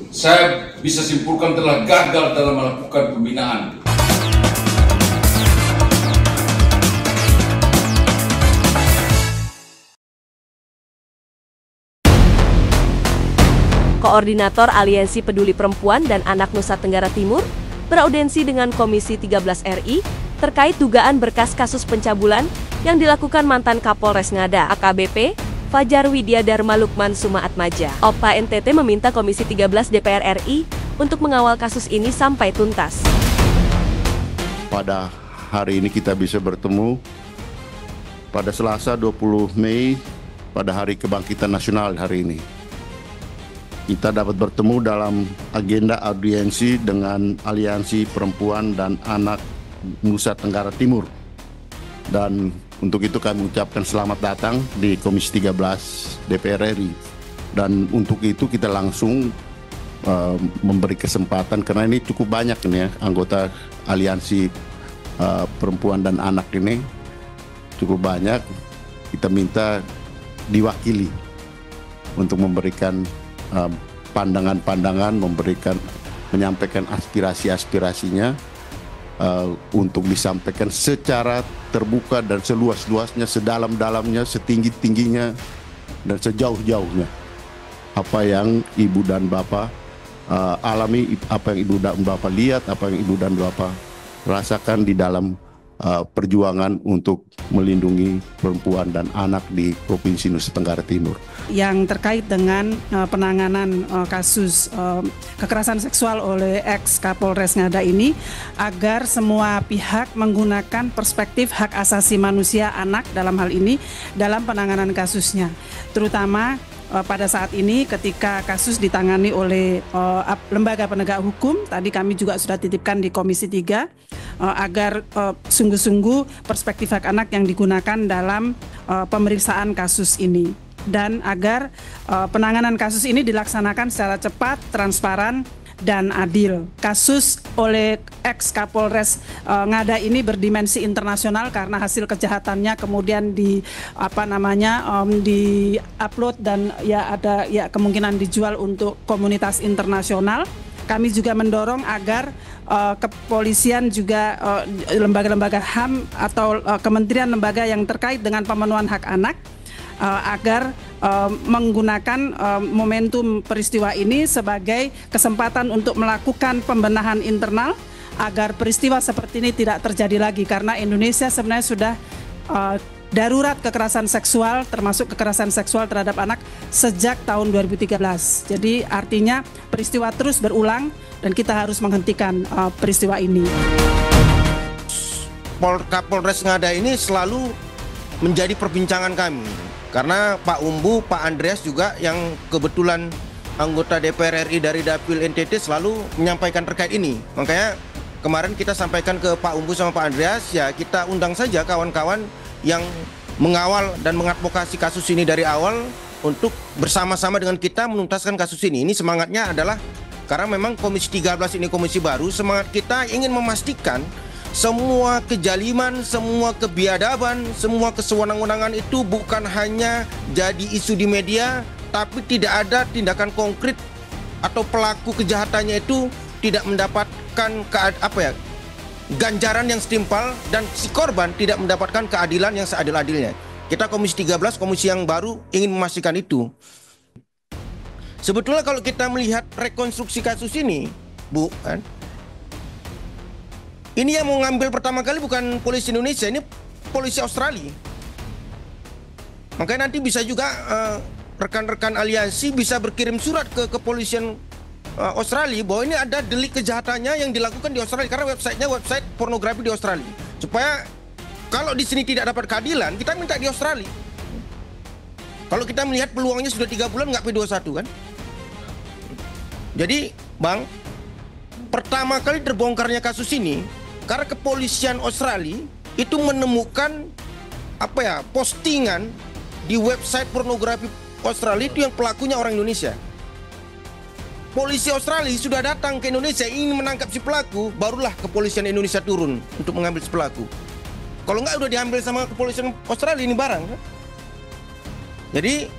saya bisa simpulkan telah gagal dalam melakukan pembinaan. Koordinator Aliansi Peduli Perempuan dan Anak Nusa Tenggara Timur beraudiensi dengan Komisi 13 RI terkait dugaan berkas kasus pencabulan yang dilakukan mantan Kapolres Ngada AKBP Fajar Widya Dharma Lukman Sumaatmaja. OPA NTT meminta Komisi 13 DPR RI untuk mengawal kasus ini sampai tuntas. Pada hari ini kita bisa bertemu pada Selasa 20 Mei pada Hari Kebangkitan Nasional hari ini. Kita dapat bertemu dalam agenda audiensi dengan Aliansi Perempuan dan Anak Nusa Tenggara Timur. Dan untuk itu kami ucapkan selamat datang di Komisi 13 DPR RI. Dan untuk itu kita langsung memberi kesempatan, karena ini cukup banyak ini ya, anggota Aliansi Perempuan dan Anak ini cukup banyak. Kita minta diwakili untuk memberikan pandangan-pandangan, menyampaikan aspirasi-aspirasinya untuk disampaikan secara terbuka dan seluas-luasnya, sedalam-dalamnya, setinggi-tingginya, dan sejauh-jauhnya. Apa yang Ibu dan Bapak alami, apa yang Ibu dan Bapak lihat, apa yang Ibu dan Bapak rasakan di dalam perjuangan untuk melindungi perempuan dan anak di Provinsi Nusa Tenggara Timur. Yang terkait dengan penanganan kasus kekerasan seksual oleh ex-Kapolres Ngada ini, agar semua pihak menggunakan perspektif hak asasi manusia anak dalam hal ini dalam penanganan kasusnya. Terutama pada saat ini ketika kasus ditangani oleh lembaga penegak hukum, tadi kami juga sudah titipkan di Komisi 3, agar sungguh-sungguh perspektif hak anak yang digunakan dalam pemeriksaan kasus ini. Dan agar penanganan kasus ini dilaksanakan secara cepat, transparan, dan adil. Kasus oleh ex-Kapolres Ngada ini berdimensi internasional karena hasil kejahatannya kemudian di-upload dan ada kemungkinan dijual untuk komunitas internasional. Kami juga mendorong agar kepolisian juga lembaga-lembaga HAM atau kementerian lembaga yang terkait dengan pemenuhan hak anak agar menggunakan momentum peristiwa ini sebagai kesempatan untuk melakukan pembenahan internal agar peristiwa seperti ini tidak terjadi lagi, karena Indonesia sebenarnya sudah darurat kekerasan seksual, termasuk kekerasan seksual terhadap anak sejak tahun 2013. Jadi artinya peristiwa terus berulang dan kita harus menghentikan peristiwa ini. Kapolres Ngada ini selalu menjadi perbincangan kami, karena Pak Umbu, Pak Andreas juga yang kebetulan anggota DPR RI dari Dapil NTT selalu menyampaikan terkait ini. Makanya kemarin kita sampaikan ke Pak Umbu sama Pak Andreas, ya kita undang saja kawan-kawan yang mengawal dan mengadvokasi kasus ini dari awal untuk bersama-sama dengan kita menuntaskan kasus ini. Ini semangatnya adalah karena memang Komisi 13 ini komisi baru, semangat kita ingin memastikan semua kejaliman, semua kebiadaban, semua kesewenang-wenangan itu bukan hanya jadi isu di media, tapi tidak ada tindakan konkret atau pelaku kejahatannya itu tidak mendapatkan ganjaran yang setimpal, dan si korban tidak mendapatkan keadilan yang seadil-adilnya. Kita Komisi 13, komisi yang baru, ingin memastikan itu. Sebetulnya kalau kita melihat rekonstruksi kasus ini, Bu, kan, ini yang mau ngambil pertama kali bukan polisi Indonesia, ini polisi Australia. Makanya nanti bisa juga rekan-rekan aliansi bisa berkirim surat ke kepolisian Australia bahwa ini ada delik kejahatannya yang dilakukan di Australia, karena websitenya website pornografi di Australia. Supaya kalau di sini tidak dapat keadilan, kita minta di Australia. Kalau kita melihat peluangnya sudah 3 bulan nggak P21 kan. Jadi Bang, pertama kali terbongkarnya kasus ini karena kepolisian Australia itu menemukan postingan di website pornografi Australia itu yang pelakunya orang Indonesia. Polisi Australia sudah datang ke Indonesia ingin menangkap si pelaku, barulah kepolisian Indonesia turun untuk mengambil si pelaku. Kalau nggak udah diambil sama kepolisian Australia ini barang. Jadi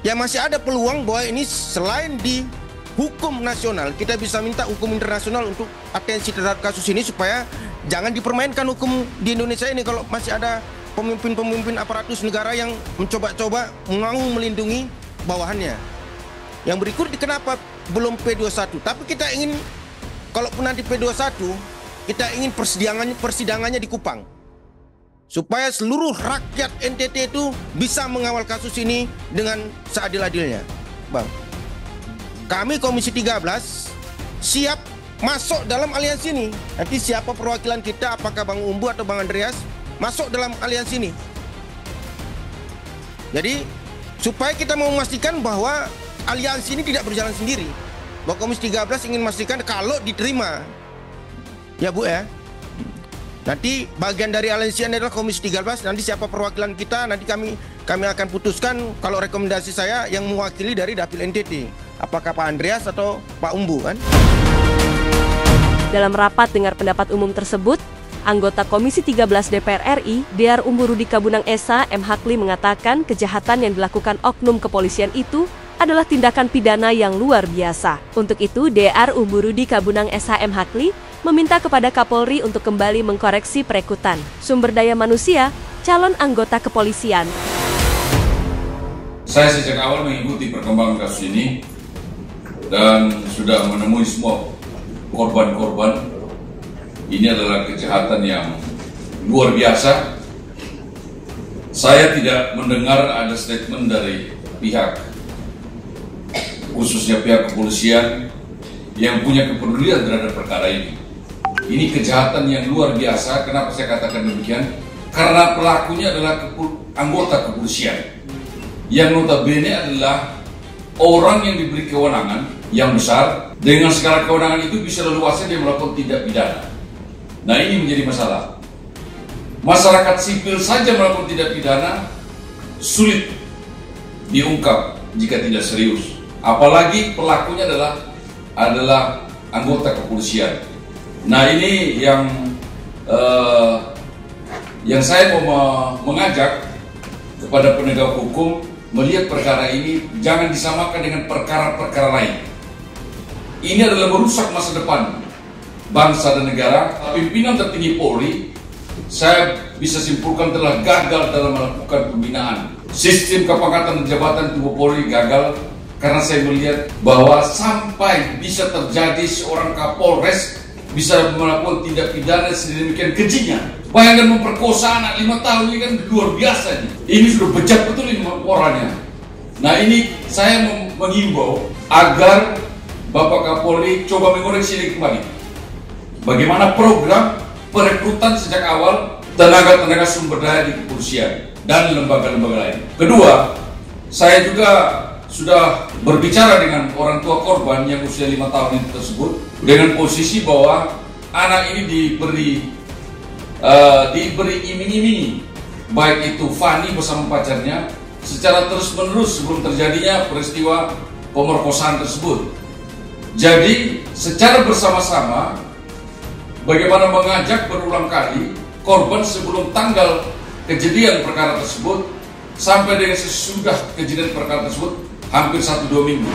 ya masih ada peluang bahwa ini selain di hukum nasional, kita bisa minta hukum internasional untuk atensi terhadap kasus ini supaya jangan dipermainkan hukum di Indonesia ini kalau masih ada pemimpin-pemimpin aparatus negara yang mencoba-coba mau melindungi bawahannya. Yang berikut, kenapa belum P21? Tapi kita ingin, kalaupun nanti P21, kita ingin persidangannya di Kupang. Supaya seluruh rakyat NTT itu bisa mengawal kasus ini dengan seadil-adilnya. Bang, kami Komisi 13 siap masuk dalam aliansi ini. Nanti siapa perwakilan kita, apakah Bang Umbu atau Bang Andreas, masuk dalam aliansi ini. Jadi supaya kita mau memastikan bahwa aliansi ini tidak berjalan sendiri. Bahwa Komisi 13 ingin memastikan kalau diterima, ya Bu ya, nanti bagian dari aliansi adalah Komisi 13. Nanti siapa perwakilan kita, nanti kami akan putuskan. Kalau rekomendasi saya yang mewakili dari Dapil NTT, apakah Pak Andreas atau Pak Umbu kan? Dalam rapat dengar pendapat umum tersebut, anggota Komisi 13 DPR RI, DR Umbu Rudi Kabunang Esa M. Hakli mengatakan kejahatan yang dilakukan oknum kepolisian itu adalah tindakan pidana yang luar biasa. Untuk itu, DR Umbu Rudi Kabunang Esa M. Hakli meminta kepada Kapolri untuk kembali mengkoreksi perekrutan sumber daya manusia calon anggota kepolisian. Saya sejak awal mengikuti perkembangan kasus ini dan sudah menemui semua korban-korban. Ini adalah kejahatan yang luar biasa. Saya tidak mendengar ada statement dari pihak, khususnya pihak kepolisian, yang punya kepedulian terhadap perkara ini. Ini kejahatan yang luar biasa. Kenapa saya katakan demikian? Karena pelakunya adalah anggota kepolisian, yang notabene adalah orang yang diberi kewenangan yang besar. Dengan skala kewenangan itu bisa leluasa dia melakukan tindak pidana. Nah, ini menjadi masalah. Masyarakat sipil saja melakukan tindak pidana sulit diungkap jika tidak serius. Apalagi pelakunya adalah anggota kepolisian. Nah, ini yang saya mau mengajak kepada penegak hukum melihat perkara ini jangan disamakan dengan perkara-perkara lain. Ini adalah merusak masa depan bangsa dan negara. Pimpinan tertinggi Polri, saya bisa simpulkan telah gagal dalam melakukan pembinaan. Sistem kepangkatan dan jabatan tubuh Polri gagal karena saya melihat bahwa sampai bisa terjadi seorang Kapolres bisa melakukan tindak pidana sedemikian kejinya. Bayangkan memperkosa anak 5 tahun, ini kan luar biasa nih. Ini sudah bejat betul ini orangnya. Nah, ini saya mengimbau agar Bapak Kapolri coba mengoreksi ini kembali. Bagaimana program perekrutan sejak awal tenaga-tenaga sumber daya di kepolisian dan lembaga-lembaga lain. Kedua, saya juga sudah berbicara dengan orang tua korban yang usia 5 tahun itu tersebut, dengan posisi bahwa anak ini diberi iming-iming, baik itu Fani bersama pacarnya, secara terus-menerus sebelum terjadinya peristiwa pemerkosaan tersebut. Jadi secara bersama-sama bagaimana mengajak berulang kali korban sebelum tanggal kejadian perkara tersebut sampai dengan sesudah kejadian perkara tersebut hampir 1-2 minggu.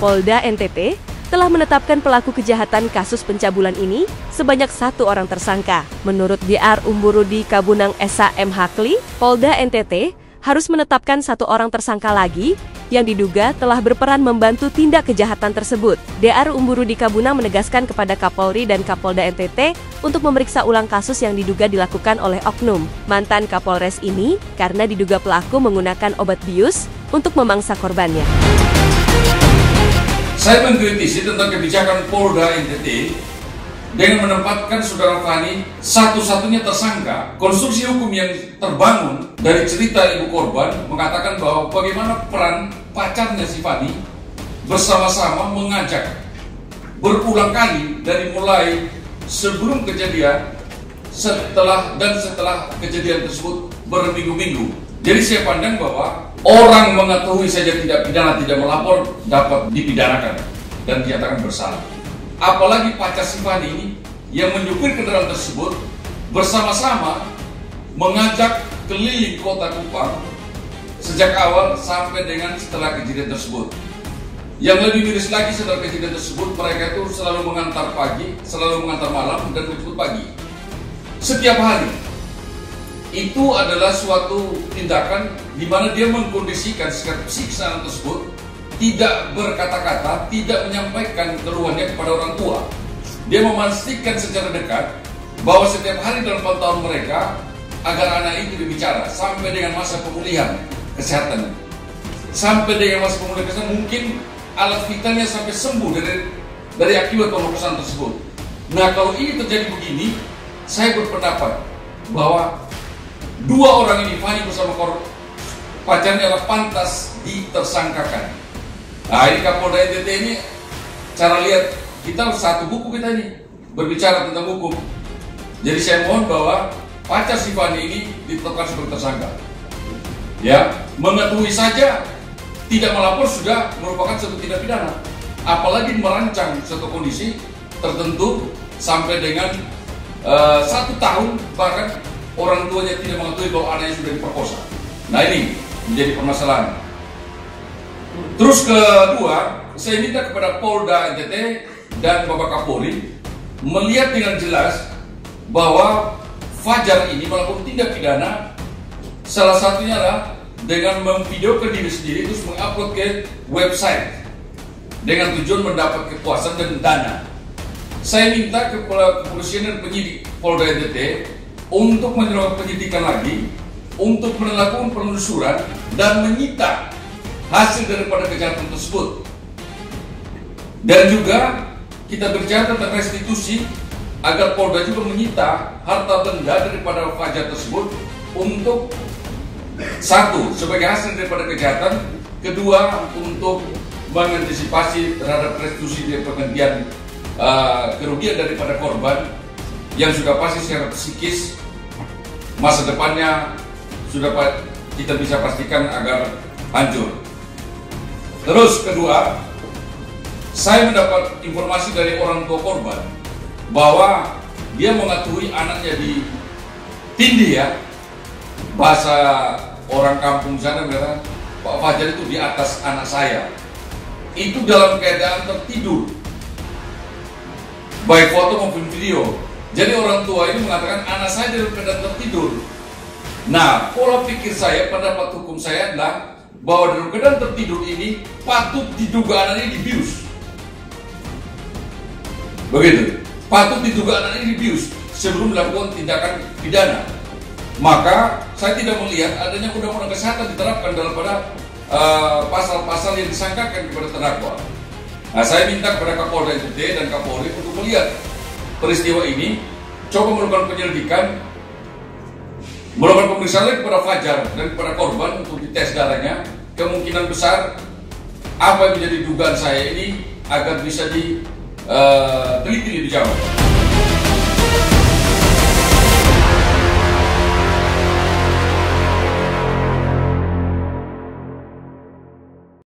Polda NTT telah menetapkan pelaku kejahatan kasus pencabulan ini sebanyak 1 orang tersangka. Menurut DR Umbu Rudi Kabunang Esa M. Hakli, Polda NTT harus menetapkan 1 orang tersangka lagi yang diduga telah berperan membantu tindak kejahatan tersebut. DR Umbu Rudi Kabunang menegaskan kepada Kapolri dan Kapolda NTT untuk memeriksa ulang kasus yang diduga dilakukan oleh oknum mantan Kapolres ini karena diduga pelaku menggunakan obat bius untuk memangsa korbannya. Saya mengkritisi tentang kebijakan Polda NTT dengan menempatkan saudara Fani satu-satunya tersangka. Konstruksi hukum yang terbangun dari cerita ibu korban mengatakan bahwa bagaimana peran pacarnya si Fani bersama-sama mengajak berulang kali dari mulai sebelum kejadian, setelah kejadian tersebut berminggu-minggu. Jadi saya pandang bahwa orang mengetahui saja tidak pidana, tidak melapor dapat dipidanakan dan dinyatakan bersalah. Apalagi pacar si Fani ini yang menyupir kendaraan tersebut bersama-sama mengajak keliling kota Kupang sejak awal sampai dengan setelah kejadian tersebut. Yang lebih miris lagi, saudara kejadian tersebut, mereka itu selalu mengantar pagi, selalu mengantar malam, dan menjemput pagi. Setiap hari. Itu adalah suatu tindakan di mana dia mengkondisikan sikap psikis anak tersebut, tidak berkata-kata, tidak menyampaikan keluhannya kepada orang tua. Dia memastikan secara dekat bahwa setiap hari dalam pantauan mereka agar anak itu berbicara sampai dengan masa pemulihan kesehatan. Sampai dengan masa pemulihan kesehatan, mungkin alat vitalnya sampai sembuh dari akibat pemerkosaan tersebut. Nah, kalau ini terjadi begini, saya berpendapat bahwa dua orang ini, Fani bersama pacarnya, adalah pantas ditersangkakan. Nah, ini Kapolda NTT ini, cara lihat kita satu buku kita ini berbicara tentang hukum. Jadi saya mohon bahwa pacar si Fani ini ditetapkan sebagai tersangka. Ya, mengetahui saja tidak melapor sudah merupakan suatu tindak pidana. Apalagi merancang suatu kondisi tertentu sampai dengan 1 tahun, bahkan orang tuanya tidak mengetahui bahwa anaknya sudah diperkosa. Nah, ini menjadi permasalahan. Terus kedua, saya minta kepada Polda NTT dan Bapak Kapolri melihat dengan jelas bahwa Fajar ini melakukan tindak pidana, salah satunya adalah dengan memvideokan diri sendiri terus mengupload ke website dengan tujuan mendapat kepuasan dan dana. Saya minta kepada kepolisian dan penyidik Polda NTT untuk melakukan penyidikan lagi, untuk melakukan penelusuran dan menyita hasil daripada kejahatan tersebut. Dan juga kita berbicara tentang restitusi agar Polda juga menyita harta benda daripada Fajar tersebut untuk satu, sebagai hasil daripada kejahatan. Kedua, untuk mengantisipasi terhadap restitusi dari penggantian kerugian daripada korban yang sudah pasti secara psikis masa depannya sudah kita bisa pastikan agar hancur. Terus kedua, saya mendapat informasi dari orang tua korban bahwa dia mengetahui anaknya ditindih, ya. Bahasa orang kampung sana bilang, Pak Fajar itu di atas anak saya. Itu dalam keadaan tertidur, baik foto maupun video. Jadi orang tua ini mengatakan anak saya dalam keadaan tertidur. Nah, pola pikir saya, pendapat hukum saya adalah bahwa dalam keadaan tertidur ini patut diduga anak ini dibius. Begitu, patut diduga anak ini dibius sebelum melakukan tindakan pidana. Maka saya tidak melihat adanya undang-undang kesehatan diterapkan dalam pada pasal-pasal yang disangkakan kepada terdakwa. Nah, saya minta kepada Kapolda NTT dan Kapolri untuk melihat peristiwa ini, coba melakukan penyelidikan, melakukan pemeriksaan kepada Fajar dan kepada korban untuk dites darahnya. Kemungkinan besar apa yang menjadi dugaan saya ini agar bisa diteliti lebih jauh.